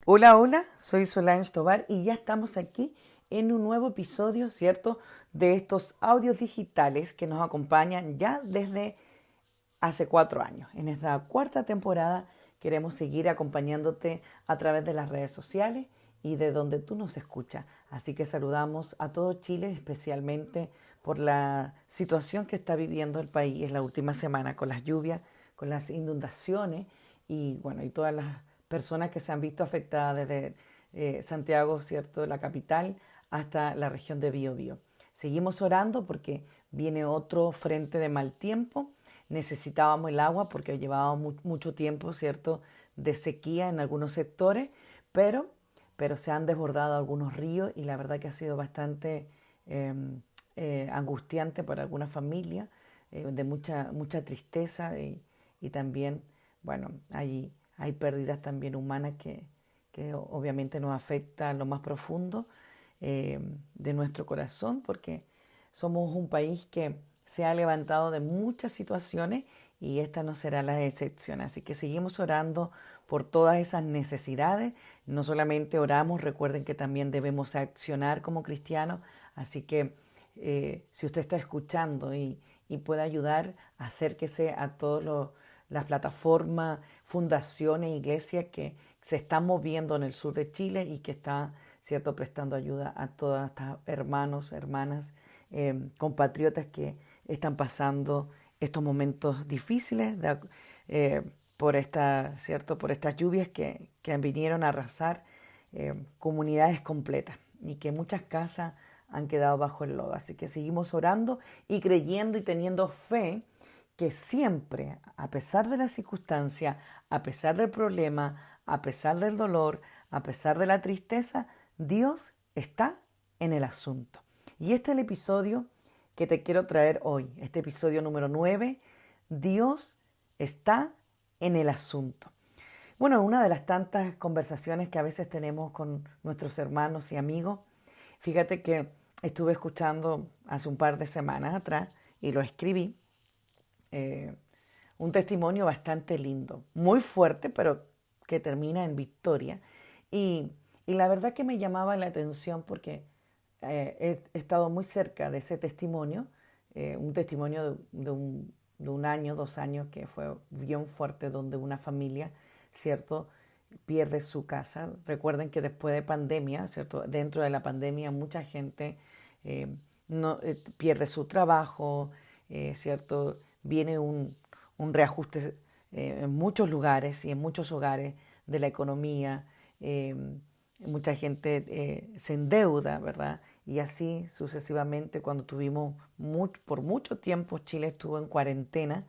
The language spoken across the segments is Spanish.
Hola, hola, soy Solange Tovar y ya estamos aquí en un nuevo episodio, ¿cierto?, de estos audios digitales que nos acompañan ya desde hace 4 años. En esta cuarta temporada queremos seguir acompañándote a través de las redes sociales y de donde tú nos escuchas. Así que saludamos a todo Chile, especialmente por la situación que está viviendo el país en la última semana con las lluvias, con las inundaciones y bueno, y todas las personas que se han visto afectadas desde Santiago, ¿cierto?, la capital, hasta la región de Biobío. Seguimos orando porque viene otro frente de mal tiempo. Necesitábamos el agua porque llevábamos mucho tiempo, ¿cierto?, de sequía en algunos sectores, pero se han desbordado algunos ríos y la verdad que ha sido bastante angustiante para algunas familias, de mucha tristeza y también, bueno, hay pérdidas también humanas que obviamente nos afecta a lo más profundo de nuestro corazón, porque somos un país que se ha levantado de muchas situaciones y esta no será la excepción. Así que seguimos orando por todas esas necesidades. No solamente oramos, recuerden que también debemos accionar como cristianos. Así que si usted está escuchando y puede ayudar, acérquese a todas las plataformas, fundaciones, iglesias que se están moviendo en el sur de Chile y que están, ¿cierto?, prestando ayuda a todas estas hermanos, hermanas, compatriotas que están pasando estos momentos difíciles ¿cierto?, por estas lluvias que vinieron a arrasar comunidades completas y que muchas casas han quedado bajo el lodo. Así que seguimos orando y creyendo y teniendo fe que siempre, a pesar de la circunstancia, a pesar del problema, a pesar del dolor, a pesar de la tristeza, Dios está en el asunto. Y este es el episodio que te quiero traer hoy, este episodio número 9, Dios está en el asunto. Bueno, una de las tantas conversaciones que a veces tenemos con nuestros hermanos y amigos, fíjate que estuve escuchando hace un par de semanas atrás y lo escribí, un testimonio bastante lindo, muy fuerte, pero que termina en victoria. Y la verdad que me llamaba la atención porque he estado muy cerca de ese testimonio, un testimonio de un año, 2 años, que fue bien fuerte, donde una familia, ¿cierto?, pierde su casa. Recuerden que después de pandemia, ¿cierto?, dentro de la pandemia mucha gente no, pierde su trabajo, ¿cierto? Viene un reajuste en muchos lugares y en muchos hogares de la economía. Mucha gente se endeuda, ¿verdad? Y así sucesivamente, cuando por mucho tiempo Chile estuvo en cuarentena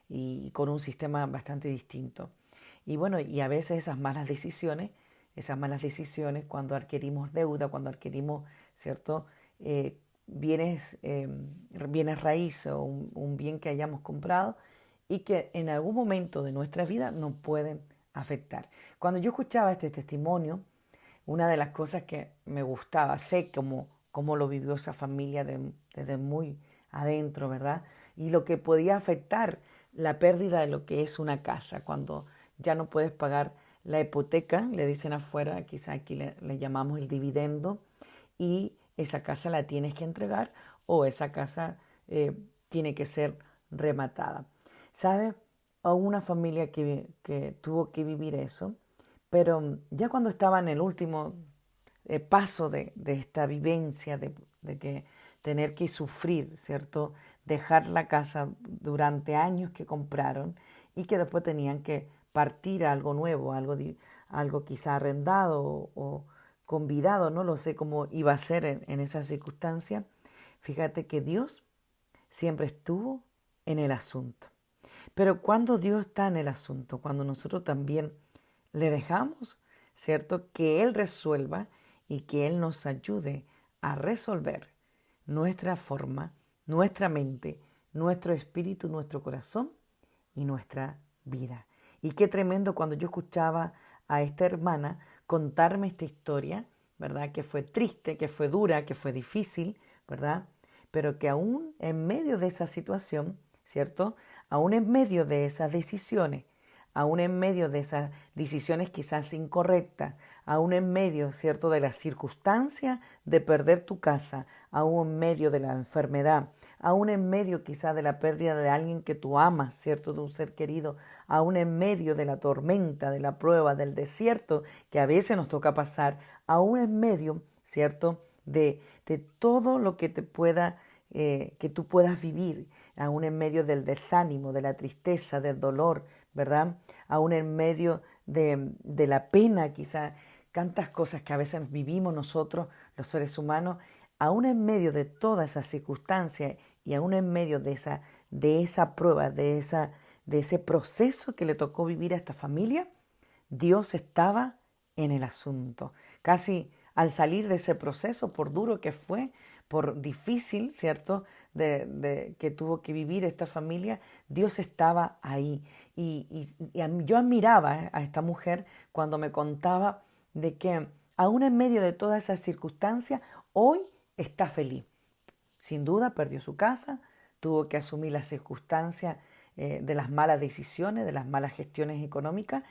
y con un sistema bastante distinto. Y bueno, y a veces esas malas decisiones cuando adquirimos deuda, cuando adquirimos, ¿cierto?, bienes raíces o un bien que hayamos comprado y que en algún momento de nuestra vida nos pueden afectar. Cuando yo escuchaba este testimonio, una de las cosas que me gustaba, sé cómo lo vivió esa familia desde muy adentro, ¿verdad? Y lo que podía afectar la pérdida de lo que es una casa, cuando ya no puedes pagar la hipoteca, le dicen afuera, quizá aquí le llamamos el dividendo, y esa casa la tienes que entregar o esa casa tiene que ser rematada. ¿Sabes? A una familia que tuvo que vivir eso, pero ya cuando estaba en el último paso de esta vivencia, de que tener que sufrir, ¿cierto? Dejar la casa durante años que compraron y que después tenían que partir a algo nuevo, algo quizá arrendado o convidado, no lo sé cómo iba a ser en esa circunstancia. Fíjate que Dios siempre estuvo en el asunto. Pero cuando Dios está en el asunto, cuando nosotros también le dejamos, ¿cierto?, que Él resuelva y que Él nos ayude a resolver nuestra forma, nuestra mente, nuestro espíritu, nuestro corazón y nuestra vida. Y qué tremendo cuando yo escuchaba a esta hermana contarme esta historia, ¿verdad?, que fue triste, que fue dura, que fue difícil, ¿verdad?, pero que aún en medio de esa situación, ¿cierto?, aún en medio de esas decisiones, aún en medio de esas decisiones quizás incorrectas, aún en medio, ¿cierto?, de las circunstancias de perder tu casa, aún en medio de la enfermedad, aún en medio quizás de la pérdida de alguien que tú amas, ¿cierto?, de un ser querido, aún en medio de la tormenta, de la prueba, del desierto que a veces nos toca pasar, aún en medio, ¿cierto?, de todo lo que te pueda, que tú puedas vivir, aún en medio del desánimo, de la tristeza, del dolor, ¿verdad? Aún en medio de la pena, quizás, tantas cosas que a veces vivimos nosotros, los seres humanos, aún en medio de todas esas circunstancias y aún en medio de esa prueba, de ese proceso que le tocó vivir a esta familia, Dios estaba en el asunto. Casi al salir de ese proceso, por duro que fue, por difícil, ¿cierto?, que tuvo que vivir esta familia, Dios estaba ahí. Yo admiraba a esta mujer cuando me contaba de que aún en medio de todas esas circunstancias, hoy está feliz. Sin duda perdió su casa, tuvo que asumir las circunstancias de las malas decisiones, de las malas gestiones económicas,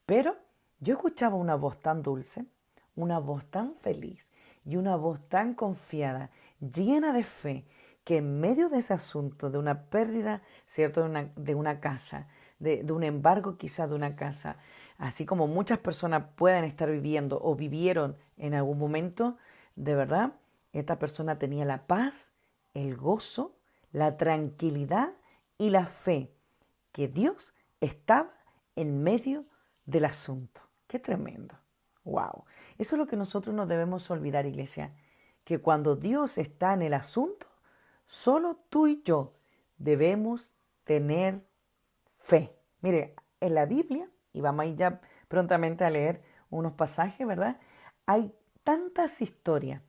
pero yo escuchaba una voz tan dulce, una voz tan feliz y una voz tan confiada, llena de fe, que en medio de ese asunto, de una pérdida, ¿cierto?, de una casa, de un embargo quizás de una casa, así como muchas personas pueden estar viviendo o vivieron en algún momento, de verdad, esta persona tenía la paz, el gozo, la tranquilidad y la fe que Dios estaba en medio del asunto. ¡Qué tremendo! ¡Wow! Eso es lo que nosotros no debemos olvidar, iglesia, que cuando Dios está en el asunto, solo tú y yo debemos tener fe. Mire, en la Biblia, y vamos a ir ya prontamente a leer unos pasajes, ¿verdad? Hay tantas historias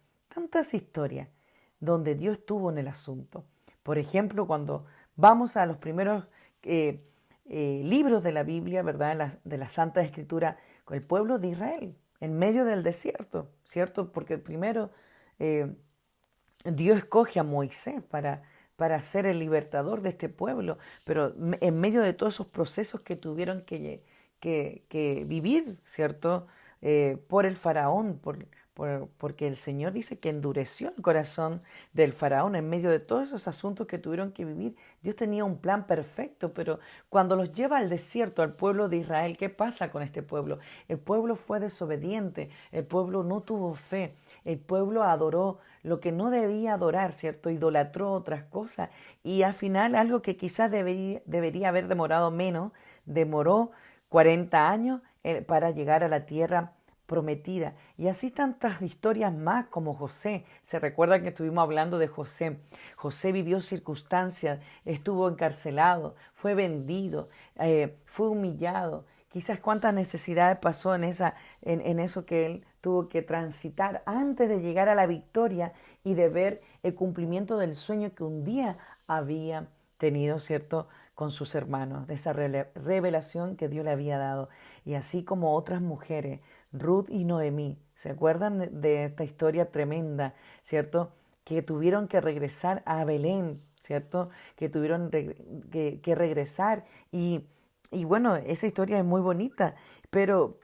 donde Dios estuvo en el asunto. Por ejemplo, cuando vamos a los primeros libros de la Biblia, ¿verdad?, de la Santa Escritura, con el pueblo de Israel, en medio del desierto, ¿cierto? Porque primero Dios escoge a Moisés para ser el libertador de este pueblo, pero en medio de todos esos procesos que tuvieron que vivir, ¿cierto? Por el faraón, porque el Señor dice que endureció el corazón del faraón en medio de todos esos asuntos que tuvieron que vivir. Dios tenía un plan perfecto, pero cuando los lleva al desierto, al pueblo de Israel, ¿qué pasa con este pueblo? El pueblo fue desobediente, el pueblo no tuvo fe, el pueblo adoró lo que no debía adorar, ¿cierto? Idolatró otras cosas y al final algo que quizás debería haber demorado menos, demoró 40 años para llegar a la tierra prometida. Y así tantas historias más como José. Se recuerda que estuvimos hablando de José. José vivió circunstancias, estuvo encarcelado, fue vendido, fue humillado. Quizás cuántas necesidades pasó en eso que él tuvo que transitar antes de llegar a la victoria y de ver el cumplimiento del sueño que un día había tenido, ¿cierto?, con sus hermanos, de esa revelación que Dios le había dado. Y así como otras mujeres, Ruth y Noemí, ¿se acuerdan de esta historia tremenda, ¿cierto?, que tuvieron que regresar a Belén, ¿cierto?, que tuvieron que regresar y bueno, esa historia es muy bonita, pero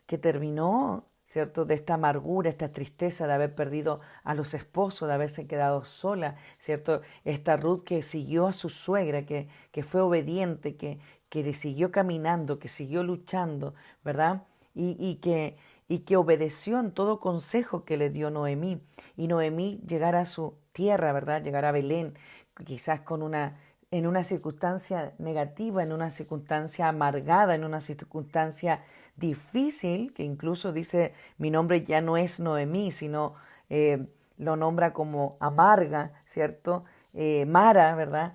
que terminó, ¿cierto?, de esta amargura, esta tristeza de haber perdido a los esposos, de haberse quedado sola, ¿cierto? Esta Ruth que siguió a su suegra, que fue obediente, que le siguió caminando, que siguió luchando, ¿verdad? Y que obedeció en todo consejo que le dio Noemí. Y Noemí llegar a su tierra, ¿verdad? Llegar a Belén, quizás en una circunstancia negativa, en una circunstancia amargada, en una circunstancia difícil, que incluso dice, mi nombre ya no es Noemí, sino lo nombra como amarga, ¿cierto? Mara, ¿verdad?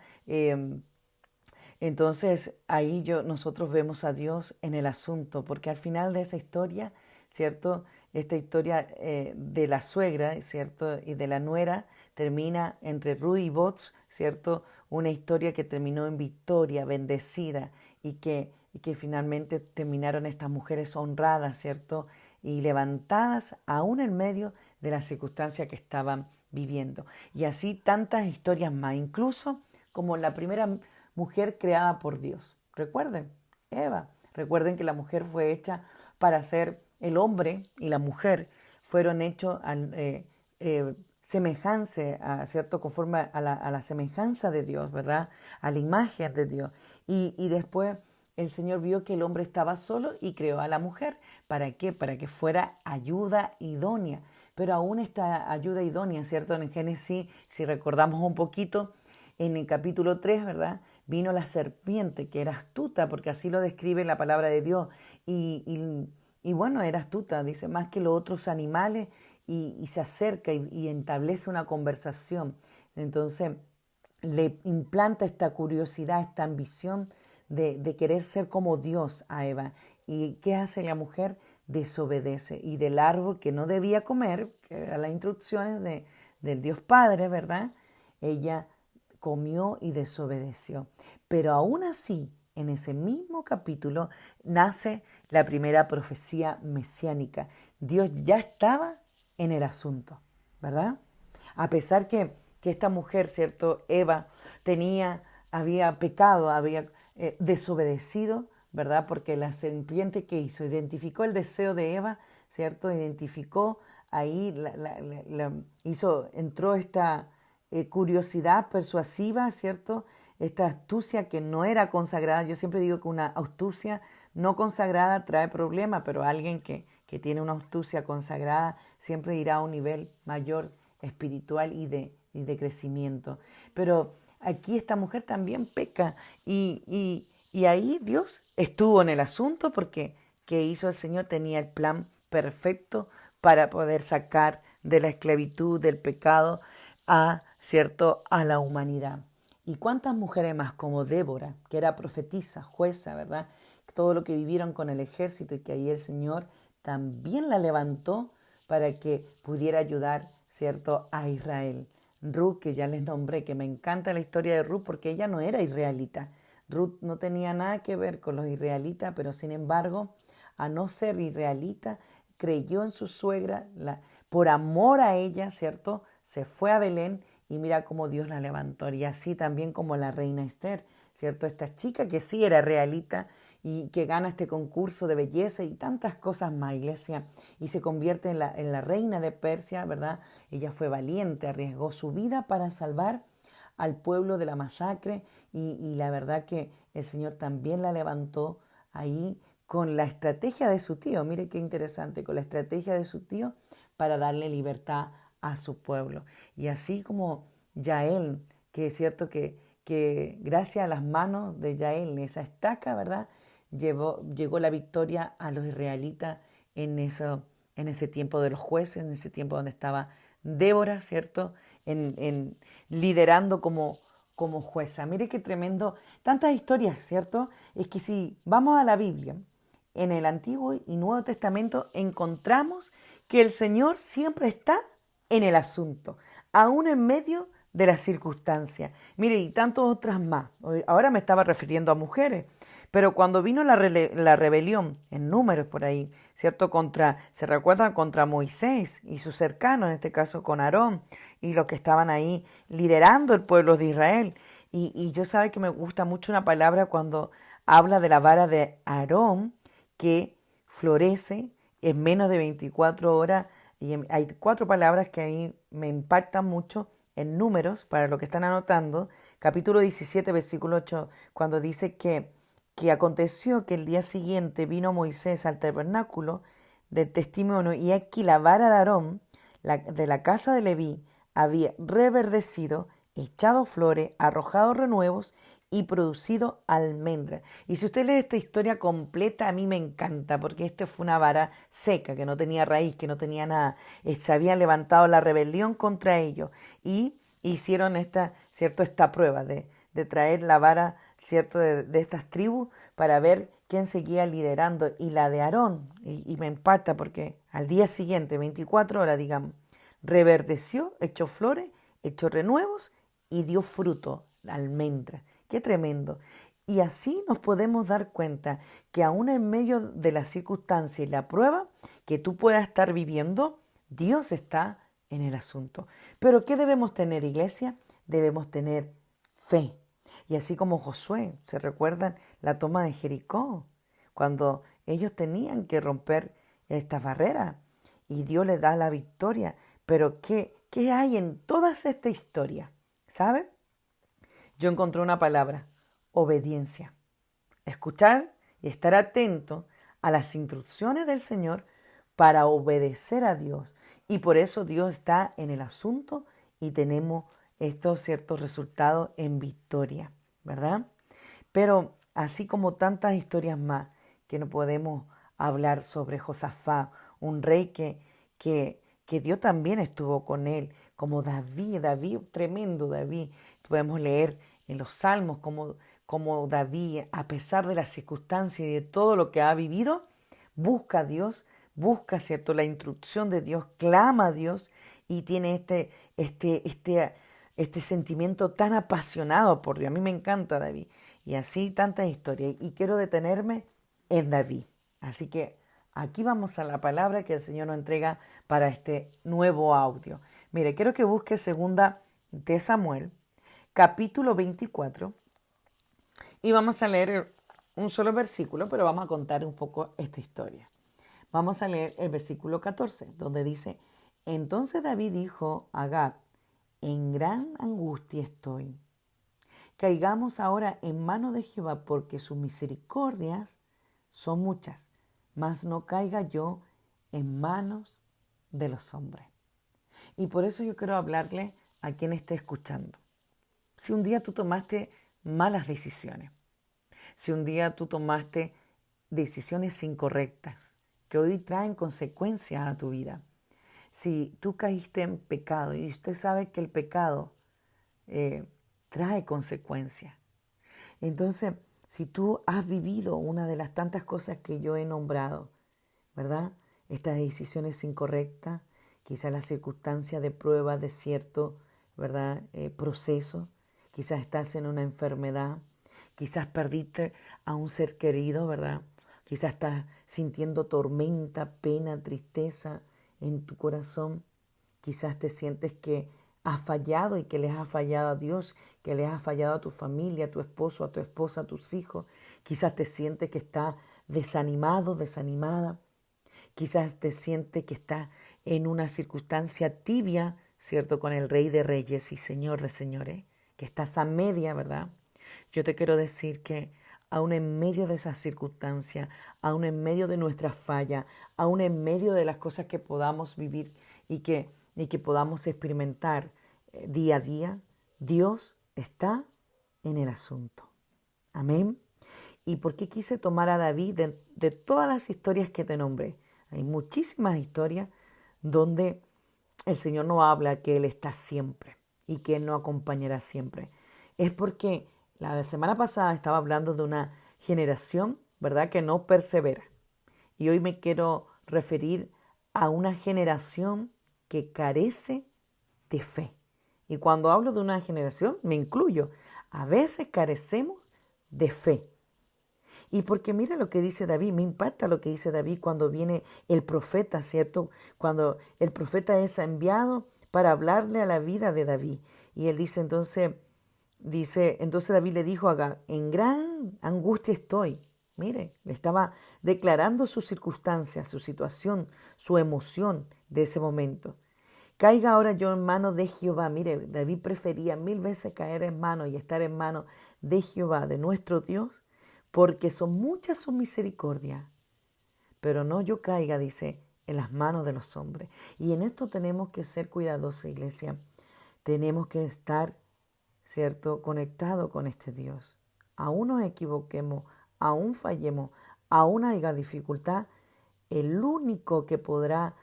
Entonces ahí nosotros vemos a Dios en el asunto, porque al final de esa historia, ¿cierto? Esta historia de la suegra, ¿cierto?, y de la nuera termina entre Ruth y Boz, ¿cierto? Una historia que terminó en victoria, bendecida, y que finalmente terminaron estas mujeres honradas, ¿cierto?, y levantadas aún en medio de las circunstancias que estaban viviendo. Y así tantas historias más, incluso como la primera mujer creada por Dios. Recuerden, Eva. Recuerden que la mujer fue hecha para ser el hombre y la mujer fueron hechos semejanza, ¿cierto? Conforme a la semejanza de Dios, ¿verdad? A la imagen de Dios. Y después el Señor vio que el hombre estaba solo y creó a la mujer. ¿Para qué? Para que fuera ayuda idónea. Pero aún esta ayuda idónea, ¿cierto? En Génesis, si recordamos un poquito, en el capítulo 3, ¿verdad? Vino la serpiente, que era astuta, porque así lo describe la palabra de Dios. Y bueno, era astuta, dice, más que los otros animales, y se acerca y establece una conversación. Entonces, le implanta esta curiosidad, esta ambición de querer ser como Dios a Eva. ¿Y qué hace la mujer? Desobedece. Y del árbol que no debía comer, que eran las instrucciones del Dios Padre, ¿verdad? Ella comió y desobedeció. Pero aún así, en ese mismo capítulo, nace la primera profecía mesiánica. Dios ya estaba en el asunto, ¿verdad? A pesar que esta mujer, ¿cierto? Eva había pecado, había desobedecido, ¿verdad? Porque la serpiente que hizo, identificó el deseo de Eva, ¿cierto? Identificó ahí, entró esta curiosidad persuasiva, ¿cierto? Esta astucia que no era consagrada. Yo siempre digo que una astucia no consagrada trae problemas, pero alguien que tiene una astucia consagrada siempre irá a un nivel mayor espiritual y de crecimiento. Pero aquí esta mujer también peca y ahí Dios estuvo en el asunto porque que hizo el Señor tenía el plan perfecto para poder sacar de la esclavitud, del pecado, ¿cierto?, a la humanidad. ¿Y cuántas mujeres más como Débora, que era profetisa, jueza, ¿verdad? Todo lo que vivieron con el ejército y que ahí el Señor también la levantó para que pudiera ayudar, ¿cierto?, a Israel. Ruth, que ya les nombré, que me encanta la historia de Ruth porque ella no era israelita. Ruth no tenía nada que ver con los israelitas, pero sin embargo, a no ser israelita, creyó en su suegra, por amor a ella, ¿cierto? Se fue a Belén y mira cómo Dios la levantó. Y así también como la reina Esther, ¿cierto? Esta chica que sí era israelita y que gana este concurso de belleza y tantas cosas más, iglesia, y se convierte en la reina de Persia, ¿verdad? Ella fue valiente, arriesgó su vida para salvar al pueblo de la masacre y la verdad que el Señor también la levantó ahí con la estrategia de su tío, mire qué interesante, con la estrategia de su tío para darle libertad a su pueblo. Y así como Yael, que es cierto que gracias a las manos de Yael, esa estaca, ¿verdad? Llegó la victoria a los israelitas en ese tiempo de los jueces, en ese tiempo donde estaba Débora, ¿cierto? Liderando como jueza. Mire qué tremendo. Tantas historias, ¿cierto? Es que si vamos a la Biblia, en el Antiguo y Nuevo Testamento encontramos que el Señor siempre está en el asunto, aún en medio de las circunstancias. Mire, y tantas otras más. Ahora me estaba refiriendo a mujeres, pero cuando vino la rebelión, en Números por ahí, ¿cierto? Se recuerdan contra Moisés y sus cercanos, en este caso con Aarón, y los que estaban ahí liderando el pueblo de Israel. Y yo sabe que me gusta mucho una palabra cuando habla de la vara de Aarón, que florece en menos de 24 horas. Y hay 4 palabras que ahí me impactan mucho en Números, para lo que están anotando, capítulo 17, versículo 8, cuando dice que aconteció que el día siguiente vino Moisés al tabernáculo del testimonio y aquí la vara de Aarón, de la casa de Leví, había reverdecido, echado flores, arrojado renuevos y producido almendras. Y si usted lee esta historia completa, a mí me encanta, porque esta fue una vara seca, que no tenía raíz, que no tenía nada. Se habían levantado la rebelión contra ellos y hicieron esta prueba de traer la vara, ¿cierto?, de estas tribus para ver quién seguía liderando. Y la de Aarón, y me impacta porque al día siguiente, 24 horas, digamos, reverdeció, echó flores, echó renuevos y dio fruto, almendras. Qué tremendo. Y así nos podemos dar cuenta que aún en medio de la circunstancia y la prueba que tú puedas estar viviendo, Dios está en el asunto. Pero ¿qué debemos tener, iglesia? Debemos tener fe. Y así como Josué, ¿se recuerdan la toma de Jericó? cuando ellos tenían que romper estas barreras y Dios les da la victoria. Pero ¿qué hay en toda esta historia? ¿Sabe? Yo encontré una palabra: obediencia. Escuchar y estar atento a las instrucciones del Señor para obedecer a Dios. Y por eso Dios está en el asunto y tenemos estos ciertos resultados en victoria, ¿verdad? Pero así como tantas historias más que no podemos hablar sobre Josafat, un rey que Dios también estuvo con él, como David, tremendo David. Podemos leer en los Salmos como David, a pesar de las circunstancias y de todo lo que ha vivido, busca a Dios, busca, ¿cierto?, la instrucción de Dios, clama a Dios y tiene este sentimiento tan apasionado por Dios. A mí me encanta David. Y así tantas historias. Y quiero detenerme en David. Así que aquí vamos a la palabra que el Señor nos entrega para este nuevo audio. Mire, quiero que busque segunda de Samuel, capítulo 24. Y vamos a leer un solo versículo, pero vamos a contar un poco esta historia. Vamos a leer el versículo 14, donde dice: Entonces David dijo a Gad: En gran angustia estoy. Caigamos ahora en manos de Jehová, porque sus misericordias son muchas, mas no caiga yo en manos de los hombres. Y por eso yo quiero hablarle a quien esté escuchando. Si un día tú tomaste malas decisiones, si un día tú tomaste decisiones incorrectas, que hoy traen consecuencias a tu vida, si tú caíste en pecado y usted sabe que el pecado trae consecuencias. Entonces, si tú has vivido una de las tantas cosas que yo he nombrado, ¿verdad? Estas decisiones incorrectas, quizás la circunstancia de prueba de cierto, ¿verdad?, proceso, quizás estás en una enfermedad, quizás perdiste a un ser querido, ¿verdad? Quizás estás sintiendo tormenta, pena, tristeza en tu corazón. Quizás te sientes que has fallado y que les has fallado a Dios, que les has fallado a tu familia, a tu esposo, a tu esposa, a tus hijos. Quizás te sientes que estás desanimado, desanimada. Quizás te sientes que estás en una circunstancia tibia, ¿cierto?, con el Rey de Reyes y Señor de Señores, que estás a media, ¿verdad? Yo te quiero decir que aún en medio de esas circunstancias, aún en medio de nuestras fallas, aún en medio de las cosas que podamos vivir y que podamos experimentar día a día, Dios está en el asunto. Amén. ¿Y por qué quise tomar a David de todas las historias que te nombré? Hay muchísimas historias donde el Señor nos habla que Él está siempre y que Él nos acompañará siempre. Es porque la semana pasada estaba hablando de una generación, ¿verdad?, que no persevera. Y hoy me quiero referir a una generación que carece de fe. Y cuando hablo de una generación, me incluyo. A veces carecemos de fe. Y porque mira lo que dice David, me impacta lo que dice David cuando viene el profeta, ¿cierto? Cuando el profeta es enviado para hablarle a la vida de David. Y él entonces David le dijo a Gad: en gran angustia estoy. Mire, le estaba declarando su circunstancia, su situación, su emoción de ese momento. Caiga ahora yo en manos de Jehová. Mire, David prefería 1000 veces caer en manos y estar en manos de Jehová, de nuestro Dios, porque son muchas sus misericordias. Pero no yo caiga, dice, en las manos de los hombres. Y en esto tenemos que ser cuidadosos, iglesia. Tenemos que estar, ¿cierto?, conectados con este Dios. Aún nos equivoquemos, aún fallemos, aún haya dificultad, el único que podrá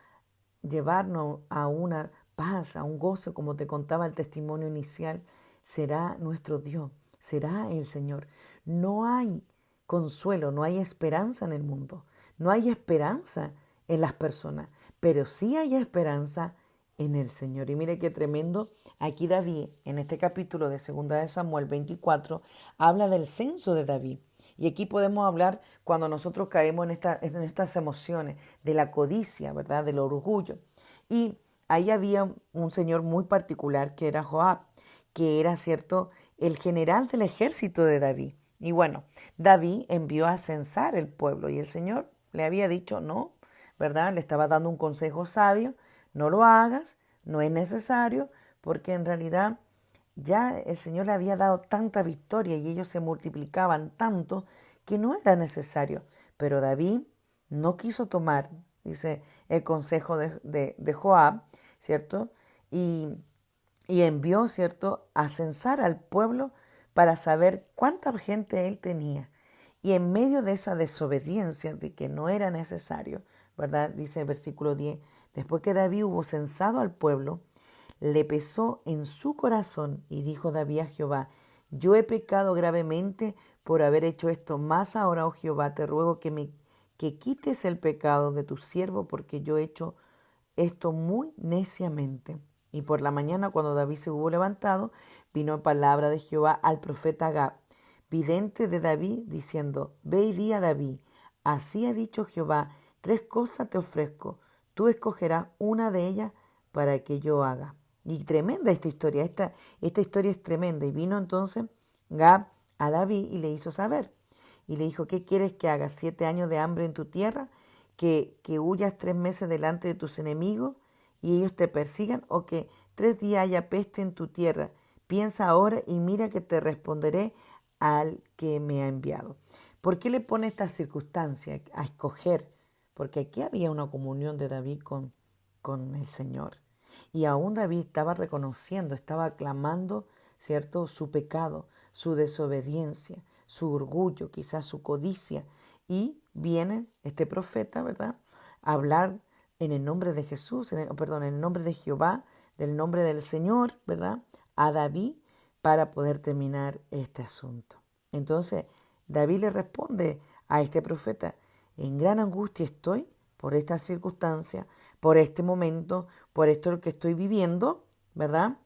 llevarnos a una paz, a un gozo, como te contaba el testimonio inicial, será nuestro Dios, será el Señor. No hay consuelo, no hay esperanza en el mundo, no hay esperanza en las personas, pero sí hay esperanza en el Señor. Y mire qué tremendo, aquí David, en este capítulo de 2 de Samuel 24, habla del censo de David. Y aquí podemos hablar cuando nosotros caemos en estas emociones de la codicia, ¿verdad?, del orgullo. Y ahí había un señor muy particular que era Joab, que era, ¿cierto?, el general del ejército de David. Y bueno, David envió a censar el pueblo y el Señor le había dicho no, ¿verdad? Le estaba dando un consejo sabio, no lo hagas, no es necesario, porque en realidad ya el Señor le había dado tanta victoria y ellos se multiplicaban tanto que no era necesario. Pero David no quiso tomar, dice, el consejo de Joab, ¿cierto? Y, y envió, ¿cierto?, a censar al pueblo para saber cuánta gente él tenía. Y en medio de esa desobediencia de que no era necesario, ¿verdad? Dice el versículo 10, después que David hubo censado al pueblo, le pesó en su corazón y dijo David a Jehová, yo he pecado gravemente por haber hecho esto, más ahora, oh Jehová, te ruego que quites el pecado de tu siervo, porque yo he hecho esto muy neciamente. Y por la mañana, cuando David se hubo levantado, vino palabra de Jehová al profeta Gad, vidente de David, diciendo, ve y di a David, así ha dicho Jehová, 3 cosas te ofrezco, tú escogerás una de ellas para que yo haga. Y tremenda esta historia, esta historia es tremenda. Y vino entonces Gad a David y le hizo saber. Y le dijo, ¿qué quieres que haga? 7 años de hambre en tu tierra, que huyas 3 meses delante de tus enemigos y ellos te persigan, o que 3 días haya peste en tu tierra. Piensa ahora y mira que te responderé al que me ha enviado. ¿Por qué le pone esta circunstancia a escoger? Porque aquí había una comunión de David con el Señor. Y aún David estaba reconociendo, estaba clamando, ¿cierto?, su pecado, su desobediencia, su orgullo, quizás su codicia. Y viene este profeta, ¿verdad?, a hablar en el nombre de Jesús, en el nombre de Jehová, del nombre del Señor, ¿verdad?, a David para poder terminar este asunto. Entonces, David le responde a este profeta, en gran angustia estoy por esta circunstancia, por este momento, por esto que estoy viviendo, ¿verdad?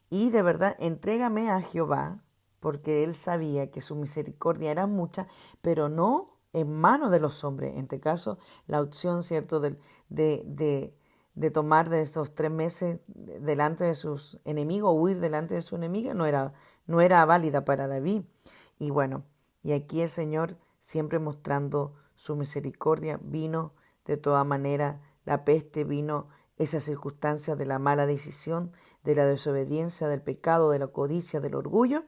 Y de verdad, entrégame a Jehová, porque él sabía que su misericordia era mucha, pero no en manos de los hombres. En este caso, la opción, ¿cierto?, de tomar de esos 3 meses delante de sus enemigos, huir delante de su enemiga, no era válida para David. Y bueno, y aquí el Señor, siempre mostrando su misericordia, vino de toda manera la peste, vino esa circunstancia de la mala decisión, de la desobediencia, del pecado, de la codicia, del orgullo,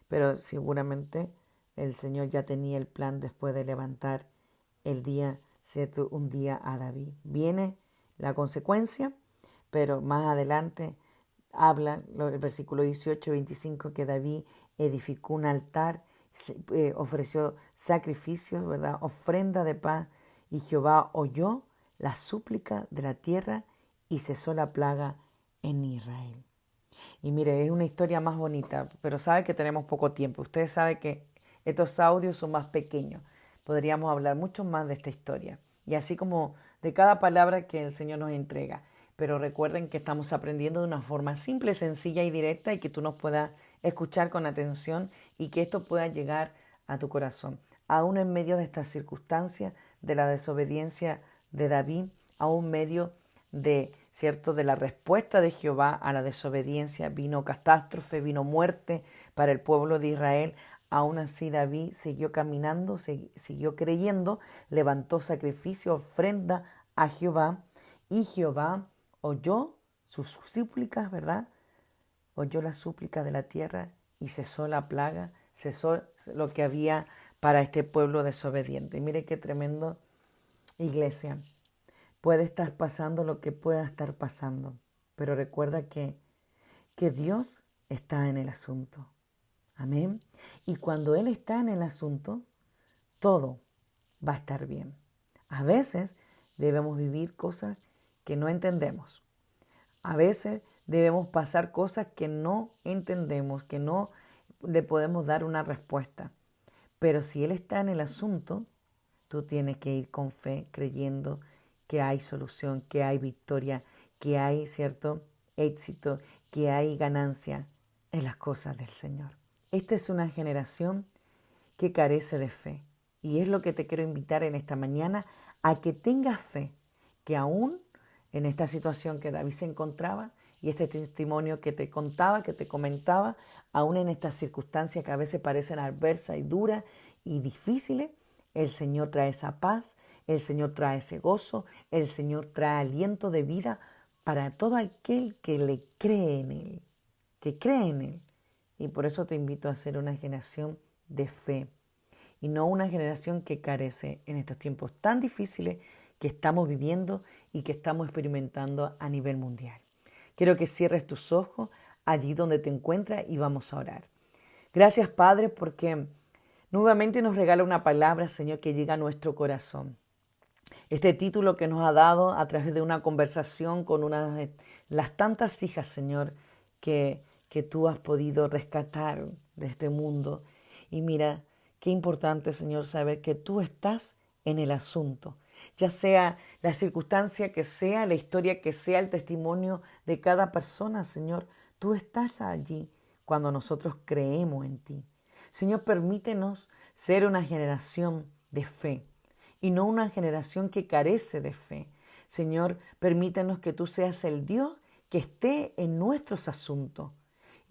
pero seguramente el Señor ya tenía el plan después de levantar el día, ¿cierto?, un día a David. Viene la consecuencia, pero más adelante habla el versículo 18 y 25 que David edificó un altar, ofreció sacrificios, ¿verdad?, ofrenda de paz, y Jehová oyó la súplica de la tierra y cesó la plaga en Israel. Y mire, es una historia más bonita, pero sabe que tenemos poco tiempo. Ustedes saben que estos audios son más pequeños. Podríamos hablar mucho más de esta historia. Y así como de cada palabra que el Señor nos entrega. Pero recuerden que estamos aprendiendo de una forma simple, sencilla y directa, y que tú nos puedas escuchar con atención y que esto pueda llegar a tu corazón. Aún en medio de estas circunstancias, de la desobediencia de David, aún en medio de, ¿cierto?, de la respuesta de Jehová a la desobediencia, vino catástrofe, vino muerte para el pueblo de Israel. Aún así David siguió caminando, siguió creyendo, levantó sacrificio, ofrenda a Jehová, y Jehová oyó sus súplicas, ¿verdad? Oyó la súplica de la tierra y cesó la plaga, cesó lo que había para este pueblo desobediente. Y mire qué tremendo, iglesia. Puede estar pasando lo que pueda estar pasando, pero recuerda que Dios está en el asunto. Amén. Y cuando Él está en el asunto, todo va a estar bien. A veces debemos vivir cosas que no entendemos. A veces debemos pasar cosas que no entendemos, que no le podemos dar una respuesta. Pero si Él está en el asunto, tú tienes que ir con fe, creyendo que hay solución, que hay victoria, que hay, ¿cierto?, éxito, que hay ganancia en las cosas del Señor. Esta es una generación que carece de fe. Y es lo que te quiero invitar en esta mañana, a que tengas fe, que aún en esta situación que David se encontraba, y este testimonio que te contaba, que te comentaba, aún en estas circunstancias que a veces parecen adversas y duras y difíciles, el Señor trae esa paz, el Señor trae ese gozo, el Señor trae aliento de vida para todo aquel que le cree en Él, que cree en Él. Y por eso te invito a ser una generación de fe y no una generación que carece en estos tiempos tan difíciles que estamos viviendo y que estamos experimentando a nivel mundial. Quiero que cierres tus ojos allí donde te encuentras y vamos a orar. Gracias, Padre, porque nuevamente nos regala una palabra, Señor, que llega a nuestro corazón. Este título que nos ha dado a través de una conversación con una de las tantas hijas, Señor, que tú has podido rescatar de este mundo. Y mira, qué importante, Señor, saber que tú estás en el asunto. Ya sea la circunstancia que sea, la historia que sea, el testimonio de cada persona, Señor, tú estás allí cuando nosotros creemos en ti. Señor, permítenos ser una generación de fe y no una generación que carece de fe. Señor, permítenos que tú seas el Dios que esté en nuestros asuntos.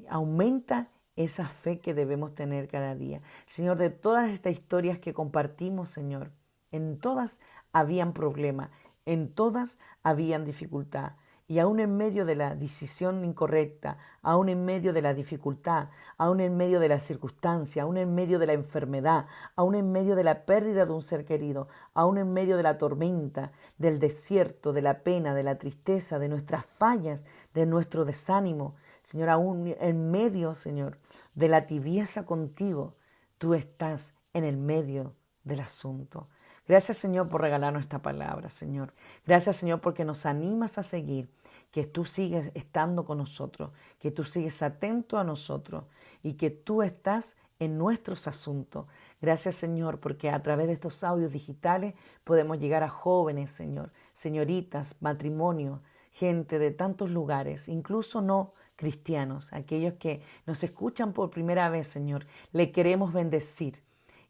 Aumenta esa fe que debemos tener cada día. Señor, de todas estas historias que compartimos, Señor, en todas habían problemas, en todas habían dificultad. Y aún en medio de la decisión incorrecta, aún en medio de la dificultad, aún en medio de la circunstancia, aún en medio de la enfermedad, aún en medio de la pérdida de un ser querido, aún en medio de la tormenta, del desierto, de la pena, de la tristeza, de nuestras fallas, de nuestro desánimo, Señor, aún en medio, Señor, de la tibieza contigo, tú estás en el medio del asunto. Gracias, Señor, por regalarnos esta palabra, Señor. Gracias, Señor, porque nos animas a seguir, que tú sigues estando con nosotros, que tú sigues atento a nosotros y que tú estás en nuestros asuntos. Gracias, Señor, porque a través de estos audios digitales podemos llegar a jóvenes, Señor, señoritas, matrimonio, gente de tantos lugares, incluso no cristianos, aquellos que nos escuchan por primera vez, Señor. Le queremos bendecir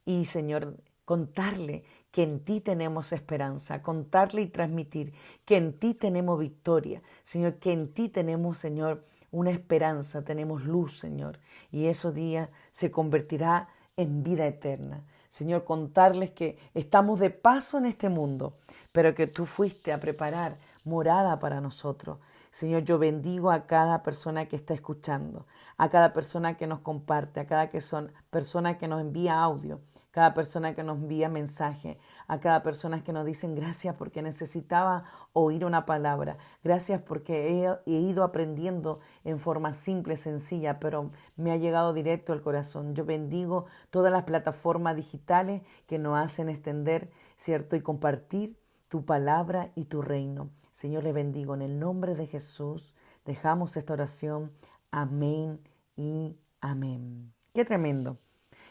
y, Señor, contarle que en ti tenemos esperanza, contarle y transmitir que en ti tenemos victoria, Señor, que en ti tenemos, Señor, una esperanza, tenemos luz, Señor, y esos días se convertirá en vida eterna. Señor, contarles que estamos de paso en este mundo, pero que tú fuiste a preparar morada para nosotros. Señor, yo bendigo a cada persona que está escuchando, a cada persona que nos comparte, a cada persona que nos envía audio, cada persona que nos envía mensaje, a cada persona que nos dicen gracias porque necesitaba oír una palabra, gracias porque he ido aprendiendo en forma simple, sencilla, pero me ha llegado directo al corazón. Yo bendigo todas las plataformas digitales que nos hacen extender, ¿cierto? Y compartir tu palabra y tu reino. Señor, le bendigo en el nombre de Jesús. Dejamos esta oración. Amén y amén. Qué tremendo.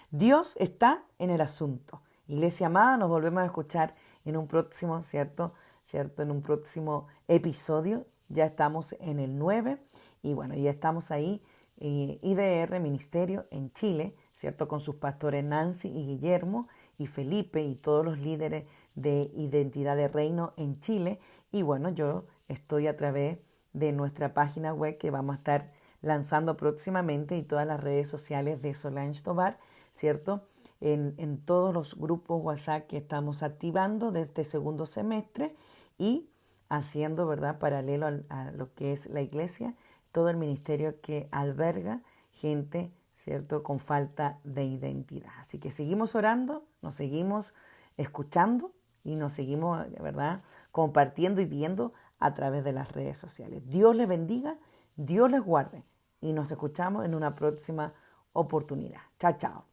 Dios está en el asunto. Iglesia amada, nos volvemos a escuchar en un próximo, ¿cierto? En un próximo episodio. Ya estamos en el 9 y bueno, ya estamos ahí, IDR, Ministerio en Chile, ¿cierto? Con sus pastores Nancy y Guillermo y Felipe y todos los líderes de Identidad de Reino en Chile. Y bueno, yo estoy a través de nuestra página web que vamos a estar lanzando próximamente y todas las redes sociales de Solange Tovar, ¿cierto? En todos los grupos WhatsApp que estamos activando desde este segundo semestre y haciendo, ¿verdad?, paralelo a lo que es la iglesia, todo el ministerio que alberga gente, ¿cierto?, con falta de identidad. Así que seguimos orando, nos seguimos escuchando y nos seguimos, ¿verdad?, compartiendo y viendo a través de las redes sociales. Dios les bendiga, Dios les guarde y nos escuchamos en una próxima oportunidad. Chao, chao.